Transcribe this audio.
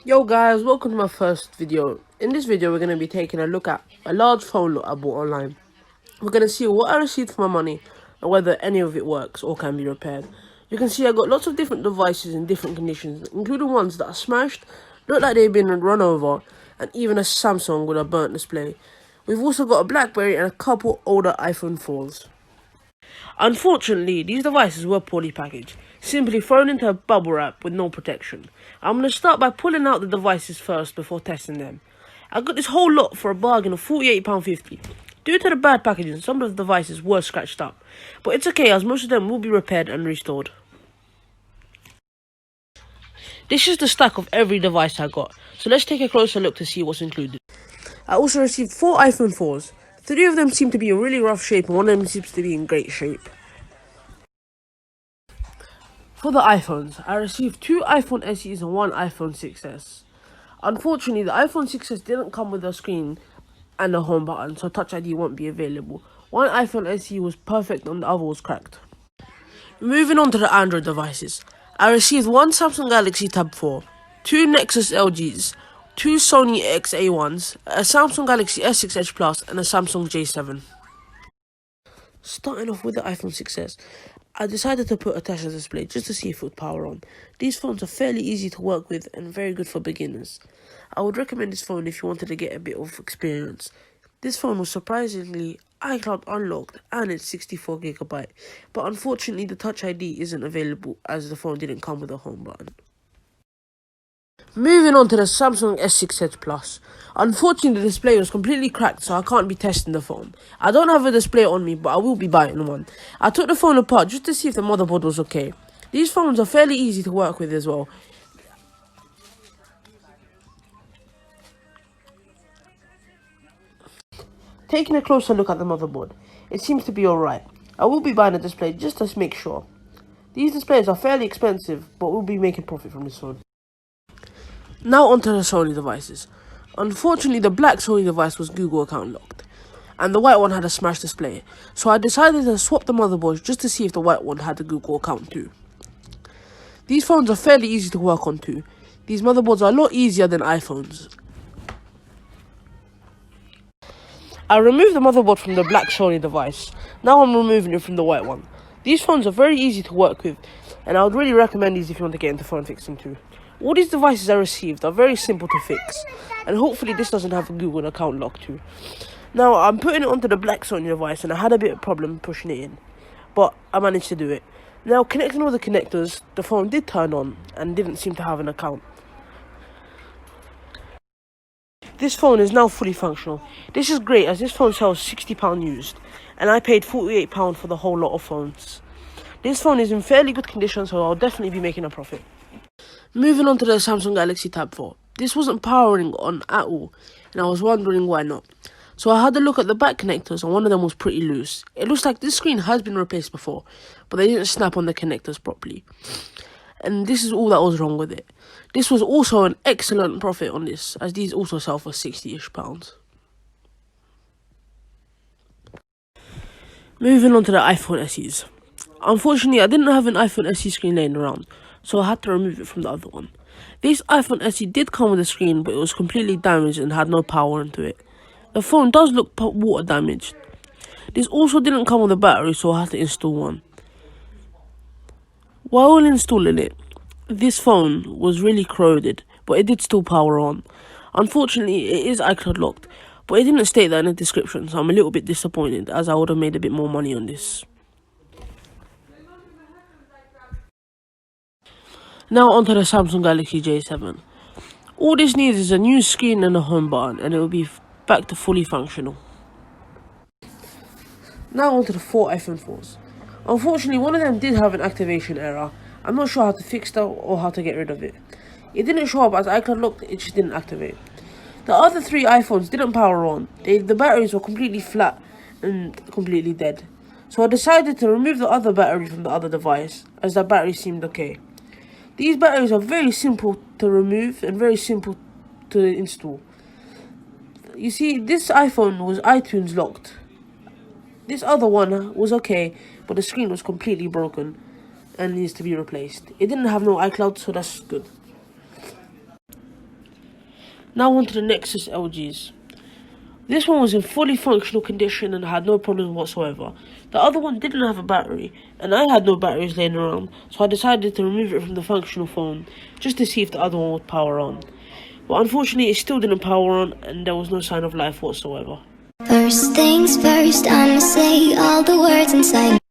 Yo guys, welcome to my first video. In this video, we're going to be taking a look at a large phone that I bought online. We're going to see what I received for my money and whether any of it works or can be repaired. You can see I got lots of different devices in different conditions, including ones that are smashed, look like they've been run over, and even a Samsung with a burnt display. We've also got a BlackBerry and a couple older iPhone 4s. Unfortunately, these devices were poorly packaged, simply thrown into a bubble wrap with no protection. I'm going to start by pulling out the devices first before testing them. I got this whole lot for a bargain of £48.50. Due to the bad packaging, some of the devices were scratched up, but it's okay as most of them will be repaired and restored. This is the stack of every device I got, so let's take a closer look to see what's included. I also received 4 iPhone 4s. 3 of them seem to be in really rough shape and one of them seems to be in great shape. For the iPhones, I received 2 iPhone SEs and 1 iPhone 6s. Unfortunately, the iPhone 6s didn't come with a screen and a home button, so Touch ID won't be available. One iPhone SE was perfect and the other was cracked. Moving on to the Android devices, I received 1 Samsung Galaxy Tab 4, 2 Nexus LGs, 2 Sony XA1s, a Samsung Galaxy S6 Edge Plus, and a Samsung J7. Starting off with the iPhone 6s, I decided to put a Tesla display just to see if it would power on. These phones are fairly easy to work with and very good for beginners. I would recommend this phone if you wanted to get a bit of experience. This phone was surprisingly iCloud unlocked and it's 64GB, but unfortunately the Touch ID isn't available as the phone didn't come with a home button. Moving on to the Samsung S6 Edge Plus. Unfortunately, the display was completely cracked, so I can't be testing the phone. I don't have a display on me, but I will be buying one. I took the phone apart just to see if the motherboard was okay. These phones are fairly easy to work with as well. Taking a closer look at the motherboard, it seems to be alright. I will be buying a display just to make sure. These displays are fairly expensive, but we'll be making profit from this one. Now onto the Sony devices. Unfortunately, the black Sony device was Google account locked, and the white one had a smashed display, so I decided to swap the motherboards just to see if the white one had a Google account too. These phones are fairly easy to work on too. These motherboards are a lot easier than iPhones. I removed the motherboard from the black Sony device. Now I'm removing it from the white one. These phones are very easy to work with, and I would really recommend these if you want to get into phone fixing too. All these devices I received are very simple to fix, and hopefully this doesn't have a Google account lock too. Now I'm putting it onto the black Sony device and I had a bit of problem pushing it in, but I managed to do it. Now connecting all the connectors, the phone did turn on and didn't seem to have an account. This phone is now fully functional. This is great as this phone sells £60 used, and I paid £48 for the whole lot of phones. This phone is in fairly good condition, so I'll definitely be making a profit. Moving on to the Samsung Galaxy Tab 4. This wasn't powering on at all, and I was wondering why not. So I had a look at the back connectors, and one of them was pretty loose. It looks like this screen has been replaced before, but they didn't snap on the connectors properly. And this is all that was wrong with it. This was also an excellent profit on this, as these also sell for £60-ish. Moving on to the iPhone SEs. Unfortunately, I didn't have an iPhone SE screen laying around, so I had to remove it from the other one. This iPhone SE did come with a screen, but it was completely damaged and had no power into it. The phone does look water damaged. This also didn't come with a battery, so I had to install one. While installing it, this phone was really corroded, but it did still power on. Unfortunately, it is iCloud locked, but it didn't state that in the description, so I'm a little bit disappointed as I would have made a bit more money on this. Now onto the Samsung Galaxy J7. All this needs is a new screen and a home button, and it will be back to fully functional. Now onto the 4 iPhone 4s. Unfortunately, one of them did have an activation error. I'm not sure how to fix that or how to get rid of it. It didn't show up as iCloud locked, it just didn't activate. The other 3 iPhones didn't power on. The batteries were completely flat and completely dead. So I decided to remove the other battery from the other device, as the battery seemed okay. These batteries are very simple to remove and very simple to install. You see, this iPhone was iTunes locked. This other one was okay, but the screen was completely broken and needs to be replaced. It didn't have no iCloud, so that's good. Now on to the Nexus LGs. This one was in fully functional condition and had no problems whatsoever. The other one didn't have a battery, and I had no batteries laying around, so I decided to remove it from the functional phone, just to see if the other one would power on. But unfortunately it still didn't power on, and there was no sign of life whatsoever. First things first, I'ma say all the words inside.